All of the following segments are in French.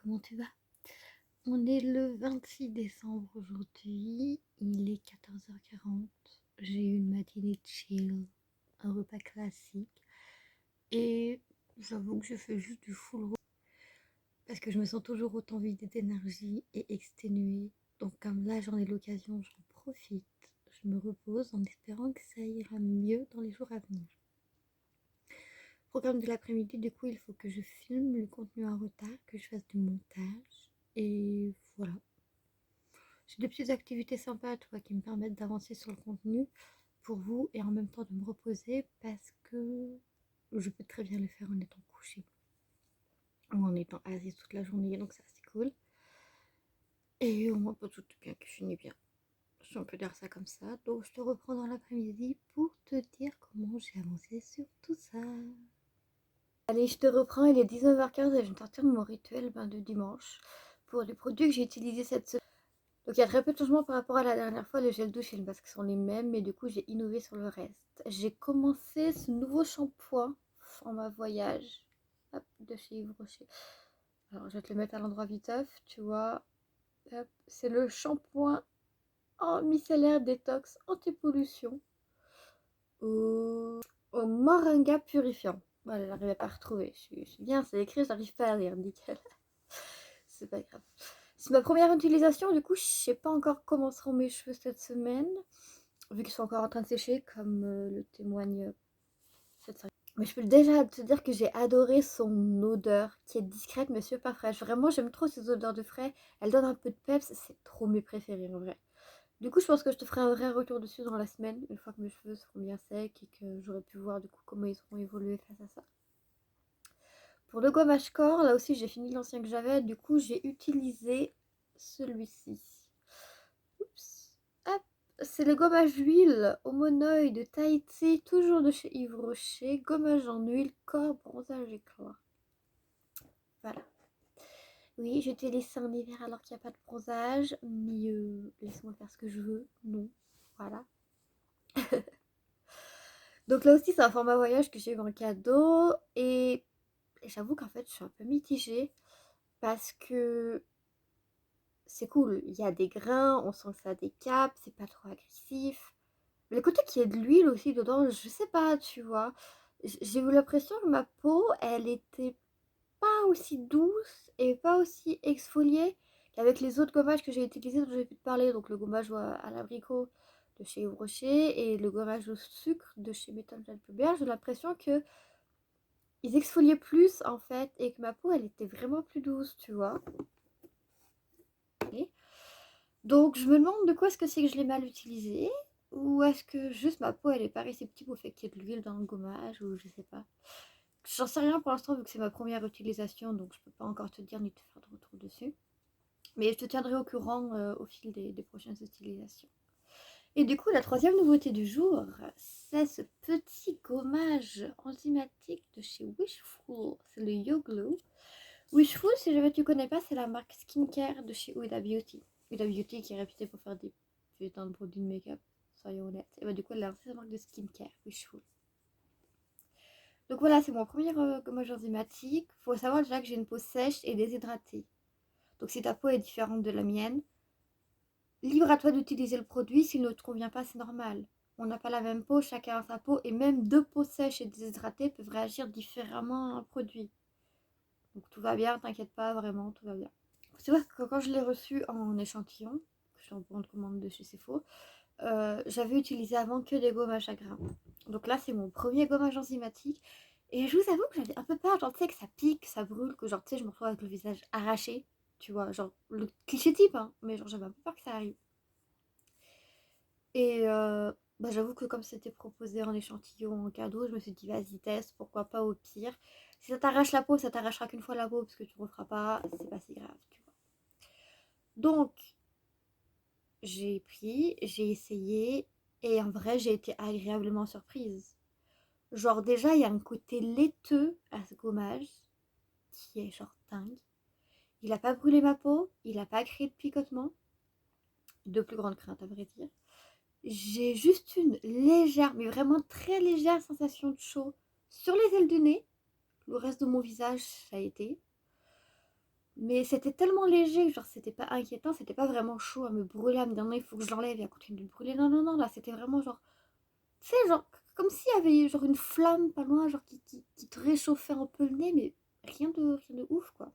comment tu vas? On est le 26 décembre aujourd'hui, il est 14h40. J'ai eu une matinée chill, un repas classique et j'avoue que je fais juste du full repos parce que je me sens toujours autant vidée d'énergie et exténuée. Donc comme là j'en ai l'occasion, j'en profite, je me repose en espérant que ça ira mieux dans les jours à venir. Programme de l'après-midi, du coup il faut que je filme le contenu en retard, que je fasse du montage et voilà. J'ai des petites activités sympas, tu vois, qui me permettent d'avancer sur le contenu pour vous et en même temps de me reposer parce que je peux très bien le faire en étant couchée ou en étant assise toute la journée, donc ça c'est cool. Et au moins pas tout bien qui finit bien. Si on peut dire ça comme ça. Donc je te reprends dans l'après-midi pour te dire comment j'ai avancé sur tout ça. Allez, je te reprends, il est 19h15 et je vais me sortir de mon rituel de dimanche pour les produits que j'ai utilisés cette semaine. Donc il y a très peu de changements par rapport à la dernière fois, le gel douche et le masque sont les mêmes, mais du coup j'ai innové sur le reste. J'ai commencé ce nouveau shampoing format voyage, hop, de chez Yves Rocher. Alors je vais te le mettre à l'endroit viteuf, tu vois. C'est le shampoing en micellaire détox anti-pollution au moringa purifiant. Voilà, j'arrivais pas à retrouver. Je suis bien, c'est écrit, j'arrive pas à lire, nickel. C'est pas grave. C'est ma première utilisation, du coup, je sais pas encore comment seront mes cheveux cette semaine, vu qu'ils sont encore en train de sécher, comme le témoigne cette série. Mais je peux déjà te dire que j'ai adoré son odeur, qui est discrète mais super fraîche. Vraiment, j'aime trop ces odeurs de frais. Elle donne un peu de peps, c'est trop mes préférés en vrai. Du coup, je pense que je te ferai un vrai retour dessus dans la semaine, une fois que mes cheveux seront bien secs et que j'aurai pu voir du coup comment ils seront évolués face à ça. Pour le gommage corps, là aussi j'ai fini l'ancien que j'avais, du coup j'ai utilisé celui-ci. Oups. Hop, c'est le gommage huile au monoeil de Tahiti, toujours de chez Yves Rocher. Gommage en huile, corps, bronzage éclat. Voilà. Oui, j'utilise ça en hiver alors qu'il n'y a pas de bronzage, mais laisse-moi faire ce que je veux. Non, voilà. Donc là aussi c'est un format voyage que j'ai eu en cadeau et j'avoue qu'en fait je suis un peu mitigée parce que c'est cool, il y a des grains, on sent que ça décape, c'est pas trop agressif. Mais le côté qu'il y ait de l'huile aussi dedans, je sais pas, tu vois. J'ai eu l'impression que ma peau, elle était pas aussi douce et pas aussi exfoliée qu'avec les autres gommages que j'ai utilisés dont j'ai pu te parler. Donc le gommage à l'abricot de chez Yves Rocher et le gommage au sucre de chez Méthode Gel Pubère. J'ai l'impression que ils exfoliaient plus en fait et que ma peau, elle était vraiment plus douce, tu vois. Et donc je me demande de quoi est-ce que c'est que je l'ai mal utilisé, ou est-ce que juste ma peau elle est pas réceptive au fait qu'il y ait de l'huile dans le gommage, ou je sais pas. J'en sais rien pour l'instant vu que c'est ma première utilisation, donc je peux pas encore te dire ni te faire de retour dessus. Mais je te tiendrai au courant au fil des prochaines utilisations. Et du coup la troisième nouveauté du jour, c'est ce petit gommage enzymatique de chez Wishful, c'est le Yo Glow. Wishful, si jamais tu connais pas, c'est la marque skincare de chez Huda Beauty. Huda Beauty qui est réputée pour faire des putains de produits de make-up, soyons honnêtes. Et bah du coup, elle a lancé sa marque de skincare, Wishful. Donc voilà, c'est mon premier gommage enzymatique. Faut savoir déjà que j'ai une peau sèche et déshydratée. Donc si ta peau est différente de la mienne, libre à toi d'utiliser le produit. S'il ne te convient pas, c'est normal. On n'a pas la même peau, chacun a sa peau. Et même deux peaux sèches et déshydratées peuvent réagir différemment à un produit. Donc tout va bien, t'inquiète pas, vraiment, tout va bien. C'est vrai que quand je l'ai reçu en échantillon, que je suis en bonne commande de chez Sephora, j'avais utilisé avant que des gommages à grains. Donc là, c'est mon premier gommage enzymatique. Et je vous avoue que j'avais un peu peur, genre, tu sais, que ça pique, ça brûle, que genre, tu sais, je me retrouve avec le visage arraché, tu vois, genre, le cliché type, hein, mais genre, j'avais un peu peur que ça arrive. Et bah, j'avoue que comme c'était proposé en échantillon, en cadeau, je me suis dit, vas-y, teste, pourquoi pas au pire. Si ça t'arrache la peau, ça t'arrachera qu'une fois la peau, parce que tu ne referas pas, c'est pas si grave, tu vois. Donc, j'ai pris, j'ai essayé, et en vrai, j'ai été agréablement surprise. Genre, déjà, il y a un côté laiteux à ce gommage, qui est genre dingue. Il a pas brûlé ma peau, il a pas créé de picotement, de plus grande crainte à vrai dire. J'ai juste une légère, mais vraiment très légère sensation de chaud sur les ailes du nez. Le reste de mon visage, ça a été. Mais c'était tellement léger, genre c'était pas inquiétant, c'était pas vraiment chaud à me brûler, à me dire non, il faut que je l'enlève et à continuer de me brûler. Non, non, non, là c'était vraiment genre, tu sais, genre comme s'il y avait genre une flamme pas loin, genre qui te réchauffait un peu le nez, mais rien de ouf quoi.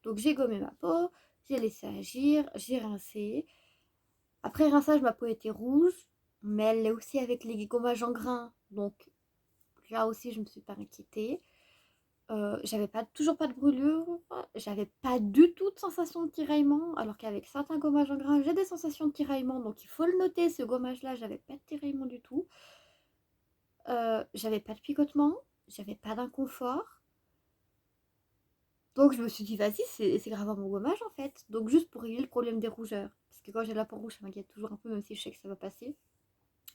Donc j'ai gommé ma peau, j'ai laissé agir, j'ai rincé. Après rinçage, ma peau était rouge, mais elle l'est aussi avec les gommages en grains. Donc là aussi, je me suis pas inquiétée. J'avais pas, toujours pas de brûlure, j'avais pas du tout de sensation de tiraillement, alors qu'avec certains gommages en grains, j'ai des sensations de tiraillement, donc il faut le noter, ce gommage-là, j'avais pas de tiraillement du tout. J'avais pas de picotement, j'avais pas d'inconfort. Donc je me suis dit, vas-y, c'est grave mon gommage en fait. Donc juste pour régler le problème des rougeurs, parce que quand j'ai la peau rouge, ça m'inquiète toujours un peu, même si je sais que ça va passer.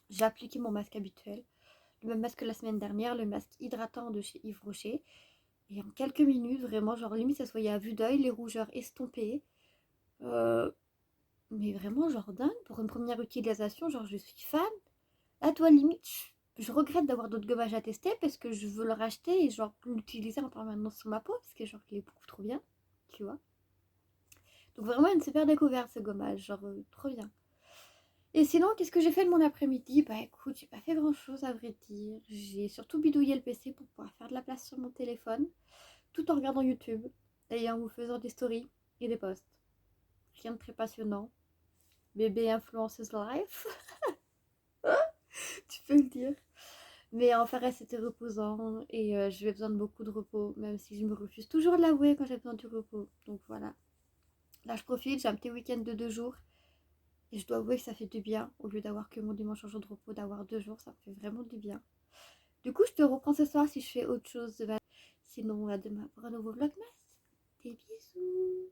J'ai appliqué mon masque habituel, le même masque que la semaine dernière, le masque hydratant de chez Yves Rocher. Et en quelques minutes, vraiment, genre limite ça se voyait à vue d'œil, les rougeurs estompées. Euh, mais vraiment, genre dingue, pour une première utilisation, genre je suis fan. À toi, limite, je regrette d'avoir d'autres gommages à tester parce que je veux le racheter et genre l'utiliser en permanence sur ma peau parce que genre il est beaucoup trop bien, tu vois. Donc vraiment une super découverte ce gommage, genre trop bien. Et sinon, qu'est-ce que j'ai fait de mon après-midi? Bah écoute, j'ai pas fait grand-chose à vrai dire. J'ai surtout bidouillé le PC pour pouvoir faire de la place sur mon téléphone, tout en regardant YouTube et en vous faisant des stories et des posts. Rien de très passionnant. Bébé influenceuse life, tu peux le dire. Mais en fait, c'était reposant et j'avais besoin de beaucoup de repos, même si je me refuse toujours de l'avouer quand j'ai besoin du repos. Donc voilà. Là, je profite, j'ai un petit week-end de 2 jours et je dois avouer que ça fait du bien. Au lieu d'avoir que mon dimanche en jour de repos, d'avoir 2 jours, ça me fait vraiment du bien. Du coup, je te reprends ce soir si je fais autre chose. Sinon, à demain pour un nouveau vlogmas. Des bisous.